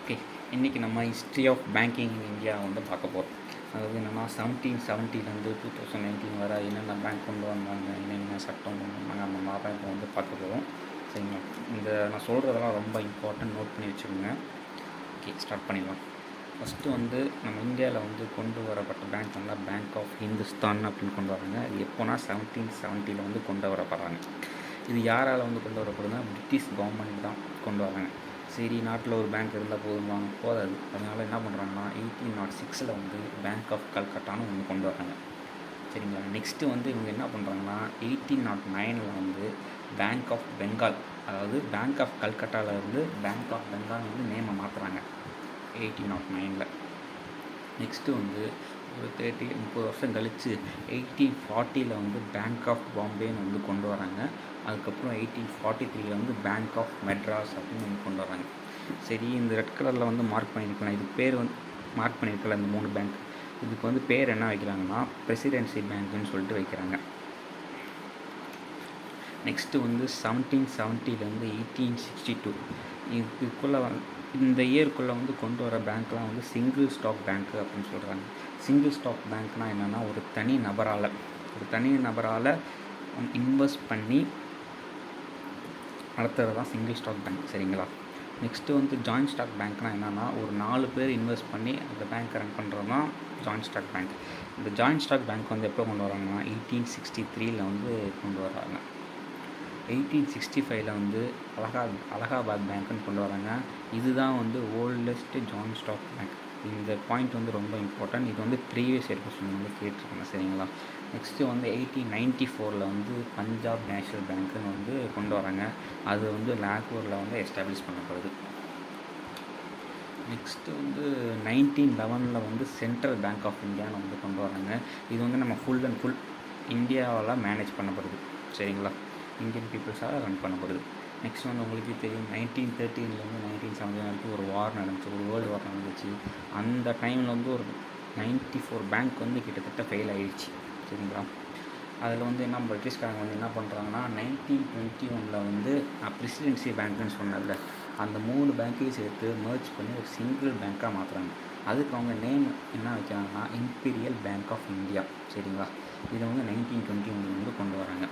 Okay, இன்றைக்கி நம்ம history of banking in India வந்து பார்க்க போகிறோம். அதாவது என்னென்னா 1770 2019 வரை என்னென்ன பேங்க் கொண்டு வந்தாங்க, என்னென்ன சட்டம் கொண்டு வந்தாங்க, அந்த மாதிரி தான் இப்போ வந்து பார்க்க போகிறோம். சரிங்களா? இந்த நான் சொல்கிறதெல்லாம் ரொம்ப இம்பார்ட்டன்ட், நோட் பண்ணி வச்சுக்கோங்க. ஓகே, ஸ்டார்ட் பண்ணிடலாம். ஃபஸ்ட்டு வந்து நம்ம இந்தியாவில் வந்து கொண்டு வரப்பட்ட பேங்க் வந்து பேங்க் ஆஃப் ஹிந்துஸ்தான் அப்படின்னு கொண்டு வராங்க. இது எப்போனா 1770 வந்து கொண்டு வரப்படுறாங்க. இது யாரால் வந்து கொண்டு வரப்படுதுன்னா பிரிட்டிஷ் கவர்மெண்ட் தான் கொண்டு வராங்க. சரி, நாட்டில் ஒரு பேங்க் இருந்தால் போதாது. அதனால் என்ன பண்ணுறாங்கன்னா 1806 வந்து பேங்க் ஆஃப் கல்கட்டான்னு ஒன்று கொண்டு வராங்க. சரிங்களா? நெக்ஸ்ட்டு வந்து இவங்க என்ன பண்ணுறாங்கன்னா 1809 வந்து பேங்க் ஆஃப் பெங்கால், அதாவது பேங்க் ஆஃப் கல்கட்டாவில் இருந்து பேங்க் ஆஃப் பெங்கால் வந்து நேமை மாற்றுறாங்க 1809. நெக்ஸ்ட்டு வந்து ஒரு 30 வருஷம் கழித்து 1840 வந்து பேங்க் ஆஃப் பாம்பேன்னு வந்து கொண்டு வராங்க. அதுக்கப்புறம் 1843 வந்து பேங்க் ஆஃப் மெட்ராஸ் அப்படின்னு வந்து கொண்டு வராங்க. சரி, இந்த ரெட் கலரில் வந்து மார்க் பண்ணியிருக்கலாம். இது பேர் வந்து மார்க் பண்ணியிருக்கலாம். இந்த 3 பேங்க் இதுக்கு வந்து பேர் என்ன வைக்கிறாங்கன்னா பிரசிடென்சி பேங்க்குன்னு சொல்லிட்டு வைக்கிறாங்க. நெக்ஸ்ட்டு வந்து 1770 1862 இதுக்குள்ளே இந்த இயர்க்குள்ளே வந்து கொண்டு வர பேங்க்லாம் வந்து சிங்கிள் ஸ்டாக் பேங்க்கு அப்படின்னு சொல்கிறாங்க. சிங்கிள் ஸ்டாக் பேங்க்னால் என்னென்னா ஒரு தனி நபரால் இன்வெஸ்ட் பண்ணி நடத்துகிறது தான் சிங்கிள் ஸ்டாக் பேங்க். சரிங்களா? நெக்ஸ்ட்டு வந்து ஜாயின்ட் ஸ்டாக் பேங்க்னால் என்னென்னா ஒரு 4 பேர் இன்வெஸ்ட் பண்ணி அந்த பேங்க்கை ரன் பண்ணுறது தான் ஜாயின்ட் ஸ்டாக் பேங்க். இந்த ஜாயின்ட் ஸ்டாக் பேங்க் வந்து எப்போ கொண்டு வராங்கன்னா 1863 வந்து கொண்டு வராங்க. 1865 வந்து அலகாபாத் பேங்க்குன்னு கொண்டு வராங்க. இதுதான் வந்து ஓல்டஸ்ட் ஜாயின்ட் ஸ்டாக் பேங்க். இந்த பாயிண்ட் வந்து ரொம்ப இம்பார்ட்டன்ட். இது வந்து ப்ரீவியஸ் இயர் கொஸ்டின் வந்து கேட்டிருக்காங்க. சரிங்களா? நெக்ஸ்ட்டு வந்து 1894 வந்து பஞ்சாப் நேஷ்னல் பேங்க்குன்னு வந்து கொண்டு வராங்க. அது வந்து லாகூரில் வந்து எஸ்டாப்ளிஷ் பண்ணப்படுது. நெக்ஸ்ட்டு வந்து 1911 வந்து சென்ட்ரல் பேங்க் ஆஃப் இந்தியான்னு வந்து கொண்டு வராங்க. இது வந்து நம்ம ஃபுல் அண்ட் ஃபுல் இந்தியாவால் மேனேஜ் பண்ணப்படுது. சரிங்களா? இந்தியன் பீப்புள்ஸால் ரன் பண்ணப்படுது. நெக்ஸ்ட் வந்து உங்களுக்கு தெரியும் 1913 1917 வரைக்கும் ஒரு வார் நடந்துச்சு, ஒரு வேர்ல்டு வார் நடந்துச்சு. அந்த டைமில் வந்து ஒரு 94 பேங்க் வந்து கிட்டத்தட்ட ஃபெயில் ஆகிடுச்சு. சரிங்களா? அதில் வந்து என்ன பிரிட்டிஷ்காரங்க வந்து என்ன பண்ணுறாங்கன்னா 1921 வந்து பிரசிடென்சி பேங்க்குன்னு சொன்னதில்ல, அந்த 3 பேங்க்கையும் சேர்த்து மர்ஜ் பண்ணி ஒரு சிங்கிள் பேங்க்காக மாற்றுறாங்க. அதுக்கு அவங்க நேம் என்ன வைக்கிறாங்கன்னா இம்பீரியல் பேங்க் ஆஃப் இந்தியா. சரிங்களா? இதை வந்து 1921 வந்து கொண்டு வராங்க.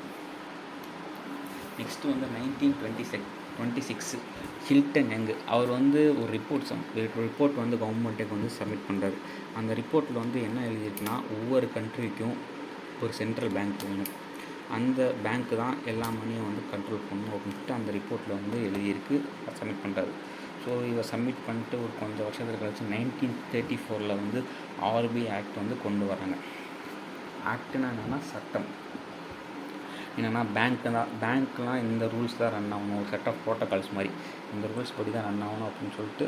நெக்ஸ்ட்டு வந்து 1926 ஹில்டன் யங் அவர் வந்து ஒரு ரிப்போர்ட் வந்து கவர்மெண்ட்டுக்கு வந்து சப்மிட் பண்ணுறாரு. அந்த ரிப்போர்ட்டில் வந்து என்ன எழுதியிருக்குன்னா ஒவ்வொரு கண்ட்ரிக்கும் ஒரு சென்ட்ரல் பேங்க் வேணும், அந்த பேங்க்கு தான் எல்லா மணியும் வந்து கண்ட்ரோல் பண்ணணும் அப்படின்ட்டு அந்த ரிப்போர்ட்டில் வந்து எழுதியிருக்கு. சப்மிட் பண்ணுறாரு. ஸோ இதை சப்மிட் பண்ணிட்டு ஒரு கொஞ்சம் வருஷத்துக்கு கழிச்சு 1934 வந்து ஆர்பிஐ ஆக்ட் வந்து கொண்டு வராங்க. ஆக்ட்னா என்னென்னா சட்டம். என்னென்னா பேங்க்லாம் இந்த ரூல்ஸ் தான் ரன் ஆகணும், ஒரு செட் ஆஃப் ப்ரோட்டோகால்ஸ் மாதிரி இந்த ரூல்ஸ் படி தான் ரன் ஆகணும் அப்படின்னு சொல்லிட்டு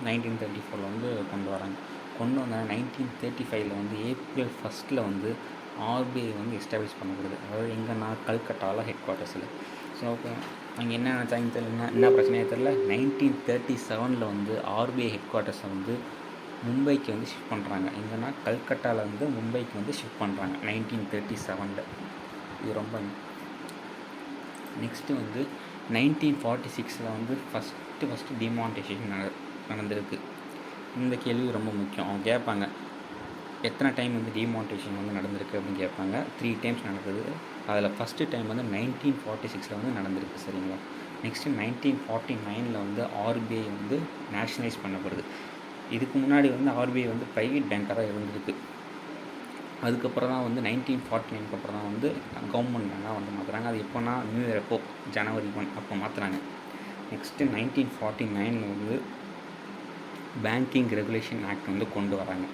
1934 வந்து கொண்டு வராங்க. கொண்டு வந்த 1935 வந்து ஏப்ரல் 1 வந்து ஆர்பிஐ வந்து எஸ்டாப்ளிஷ் பண்ணப்படுது. அதாவது எங்கன்னா கல்கட்டாவில் ஹெட் குவார்ட்டர்ஸில். ஸோ அப்போ அங்கே என்ன நினச்சாங்க தெரியல, என்ன பிரச்சனையே தெரில. 1937 வந்து ஆர்பிஐ ஹெட் குவார்ட்டர்ஸை வந்து மும்பைக்கு வந்து ஷிஃப்ட் பண்ணுறாங்க. எங்கன்னா கல்கட்டாவில் வந்து மும்பைக்கு வந்து ஷிஃப்ட் பண்ணுறாங்க 1937. இது ரொம்ப. நெக்ஸ்ட்டு வந்து 1946 வந்து ஃபஸ்ட்டு டிமானிட்டைசேஷன் நடந்திருக்கு. இந்த கேள்வி ரொம்ப முக்கியம். அவங்க கேட்பாங்க எத்தனை டைம் வந்து டிமானிட்டைசேஷன் வந்து நடந்திருக்கு அப்படின்னு கேட்பாங்க. 3 டைம்ஸ் நடக்குது. அதில் ஃபஸ்ட்டு டைம் வந்து 1946 வந்து நடந்திருக்கு. சரிங்களா? நெக்ஸ்ட்டு 1949 வந்து ஆர்பிஐ வந்து நேஷ்னலைஸ் பண்ணப்படுது. இதுக்கு முன்னாடி வந்து ஆர்பிஐ வந்து ப்ரைவேட் பேங்காக தான் இருந்திருக்கு. அதுக்கப்புறம் தான் வந்து 1949 அப்புறம் தான் வந்து கவர்மெண்ட் பேங்காக வந்து மாற்றுறாங்க. அது எப்போனா நியூ இயர் அப்போ ஜனவரி 1 அப்போ மாற்றுறாங்க. நெக்ஸ்ட்டு 1949 வந்து பேங்கிங் ரெகுலேஷன் ஆக்ட் வந்து கொண்டு வராங்க.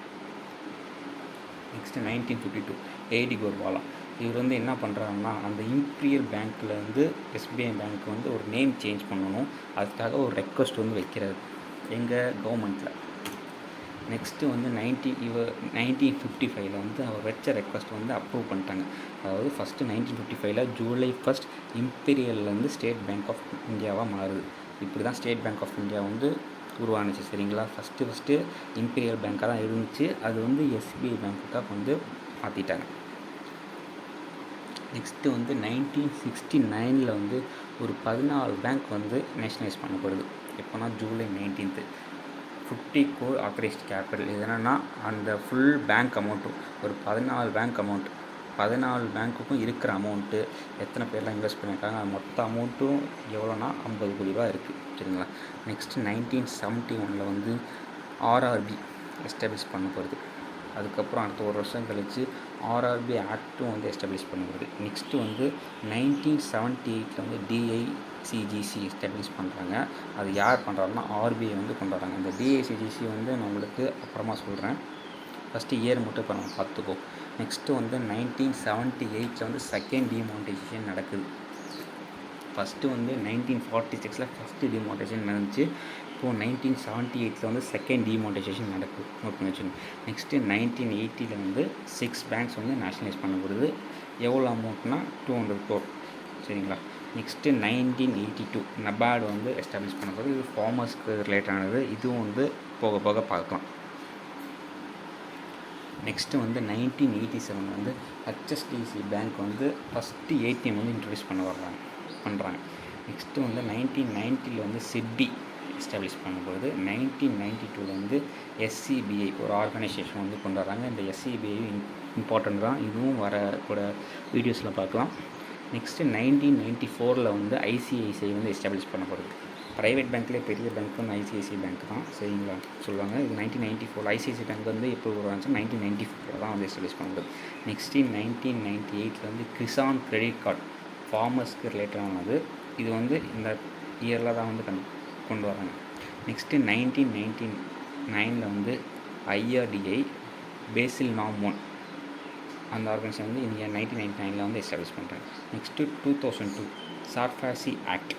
நெக்ஸ்ட்டு 1952 ஏடி கோர்வாலா இவர் வந்து என்ன பண்ணுறாங்கன்னா அந்த இம்பீரியல் பேங்க்கில் வந்து எஸ்பிஐ பேங்க் வந்து ஒரு நேம் சேஞ்ச் பண்ணணும், அதுக்காக ஒரு ரெக்வஸ்ட் வந்து வைக்கிறாரு எங்கள் கவர்மெண்ட்டில். நெக்ஸ்ட்டு வந்து 1955 வந்து அவர் வச்ச ரெக்வஸ்ட் வந்து அப்ரூவ் பண்ணிட்டாங்க. அதாவது ஃபஸ்ட்டு 1955 ஜூலை 1 இம்பீரியல்லேருந்து ஸ்டேட் பேங்க் ஆஃப் இந்தியாவாக மாறுது. இப்படி தான் ஸ்டேட் பேங்க் ஆஃப் இந்தியா வந்து உருவானுச்சு. சரிங்களா? ஃபஸ்ட்டு இம்பீரியல் பேங்காக தான் இருந்துச்சு. அது வந்து எஸ்பிஐ பேங்க்குக்காக வந்து மாற்றிட்டாங்க. நெக்ஸ்ட்டு வந்து 1969 வந்து ஒரு 14 பேங்க் வந்து நேஷ்னலைஸ் பண்ணப்படுது. எப்போனா ஜூலை 19. 50 crore authorized capital. இது என்னென்னா அந்த ஃபுல் பேங்க் அமௌண்ட்டும் ஒரு 14 பேங்க் அமௌண்ட், 14 பேங்க்குக்கும் இருக்கிற அமௌண்ட்டு எத்தனை பேர்லாம் இன்வெஸ்ட் பண்ணியிருக்காங்க, அது மொத்த அமௌண்ட்டும் எவ்வளோனா 50 கோடி ரூபா இருக்குது. சரிங்களா. நெக்ஸ்ட்டு 1971 வந்து ஆர்ஆர்பி எஸ்டாப்ளிஷ் பண்ண போகிறது. அதுக்கப்புறம் அடுத்த ஒரு வருஷம் கழித்து ஆர்ஆர்பி ஆக்டும் வந்து எஸ்டாப்ளிஷ் பண்ணுறது. நெக்ஸ்ட்டு வந்து 1978 வந்து டிஐசிஜிசி எஸ்டாப்ளிஷ் பண்ணுறாங்க. அது யார் பண்ணுறாருன்னா ஆர்பிஐ வந்து கொண்டு வராங்க. இந்த டிஐசிஜிசி வந்து நான் உங்களுக்கு அப்புறமா சொல்கிறேன். ஃபஸ்ட்டு இயர் மட்டும் இப்போ நம்ம பார்த்துப்போம். நெக்ஸ்ட்டு வந்து 1978 வந்து செகண்ட் டிமானிட்டைசேஷன் நடக்குது. ஃபஸ்ட்டு வந்து 1946 ஃபஸ்ட்டு டிமானிட்டைசேஷன் நடந்துச்சு. இப்போது 1978 வந்து செகண்ட் டிமானிட்டைசேஷன் நடக்குது. நோட் பண்ணி வச்சுக்கோங்க. நெக்ஸ்ட்டு 1980 வந்து 6 பேங்க்ஸ் வந்து நேஷ்னலைஸ் பண்ணப்படுது. எவ்வளோ அமௌண்ட்னா 200 crore. சரிங்களா. நெக்ஸ்ட்டு 1982 நபார்டு வந்து எஸ்டாப்ளிஷ் பண்ணப்படுது. இது ஃபார்மர்ஸ்க்கு ரிலேட்டடானது. இதுவும் வந்து போக போக பார்க்கலாம். நெக்ஸ்ட்டு வந்து 1987 வந்து ஹெச்எஸ்டிசி பேங்க் வந்து ஃபஸ்ட்டு ஏடிஎம் வந்து இன்ட்ரடியூஸ் பண்ணுறாங்க. நெக்ஸ்ட்டு வந்து 1990 வந்து சிட்டி எஸ்டாப்ளிஷ் பண்ணும்போது 1992 வந்து எஸ்சிபிஐ ஒரு ஆர்கனைசேஷன் வந்து கொண்டு வராங்க. இந்த எஸ்சிபிஐ இம்பார்ட்டன்ட் தான். இதுவும் வரக்கூட வீடியோஸில் பார்க்கலாம். நெக்ஸ்ட்டு 1994 வந்து ஐசிஐசிஐ வந்து எஸ்டாப்ளிஷ் பண்ணப்படுது. ப்ரைவேட் பேங்க்லேயே பெரிய பேங்க் வந்து ஐசிஐசிஐ பேங்க் தான். சரிங்களா சொல்லுவாங்க. இது 1994 ஐசிஐசிஐ பேங்க் வந்து எப்போ உருவாச்சு 1994 தான் வந்து எஸ்டாப்ளிஷ் பண்ணுறது. நெக்ஸ்ட்டு 1998 வந்து கிசான் கிரெடிட் கார்டு ஃபார்மர்ஸ்க்கு ரிலேட்டடானது. இது வந்து இந்த இயரில் தான் வந்து கொண்டு வராங்க. நெக்ஸ்ட்டு 1999 வந்து ஐஆர்டிஐ பேசில் நார்ம் 1 அந்த ஆர்கனைசேஷன் வந்து இங்கே 1999 வந்து எஸ்டாப்ளிஷ் பண்ணுறாங்க. Next 2002 SARFAESI act.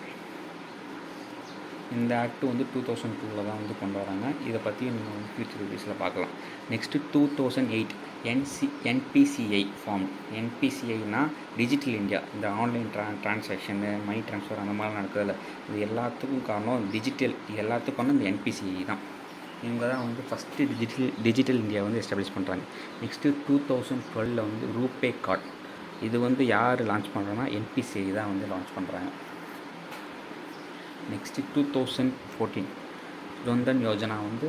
இந்த ஆக்ட் வந்து 2002 தான் வந்து கொண்டு வராங்க. இதை பற்றி நம்ம ஃபியூச்சர் வீடியோஸில் பார்க்கலாம். Next 2008 NPCI form. என்பிசிஐனா டிஜிட்டல் இந்தியா. இந்த ஆன்லைன் ட்ரான்சாக்ஷனு மணி ட்ரான்ஸ்ஃபர் அந்த மாதிரிலாம் நடக்கிறதில்ல. இது எல்லாத்துக்கும் காரணம் டிஜிட்டல். இது எல்லாத்துக்கும் இந்த என்பிசிஐ தான். இவங்க தான் வந்து ஃபஸ்ட்டு டிஜிட்டல் இந்தியா வந்து எஸ்டாப்ளிஷ் பண்ணுறாங்க. நெக்ஸ்ட்டு 2012 வந்து ரூபே கார்டு. இது வந்து யார் லான்ச் பண்ணுறாங்கன்னா என்பிசிஐ தான் வந்து லான்ச் பண்ணுறாங்க. நெக்ஸ்ட்டு 2014 ஜன்தன் யோஜனா வந்து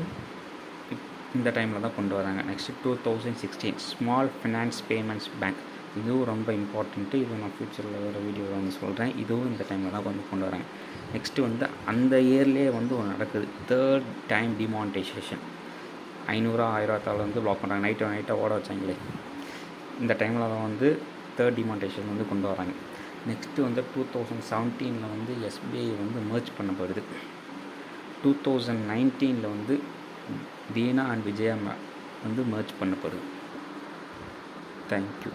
இந்த டைமில் தான் கொண்டு வராங்க. Next 2016 small finance payments bank. இதுவும் ரொம்ப இம்பார்ட்டண்ட்டு. இது நான் ஃப்யூச்சரில் வேறு வீடியோவில் வந்து சொல்கிறேன். இதுவும் இந்த டைமில் தான் வந்து கொண்டு வராங்க. நெக்ஸ்ட்டு வந்து அந்த இயர்லேயே வந்து ஒன்று நடக்குது. Third time demonetisation. 500 1000 வந்து பிளாக் பண்ணுறாங்க. நைட்டாக ஓட வச்சாங்களே. இந்த டைமில் தான் வந்து தேர்ட் டிமானிட்டைசேஷன் வந்து கொண்டு வராங்க. நெக்ஸ்ட்டு வந்து 2017 வந்து எஸ்பிஐ வந்து மெர்ஜ் பண்ணப்படுது. 2019 வந்து தீனா அண்ட் விஜயா வந்து மெர்ஜ் பண்ணப்படுது. தேங்க்யூ.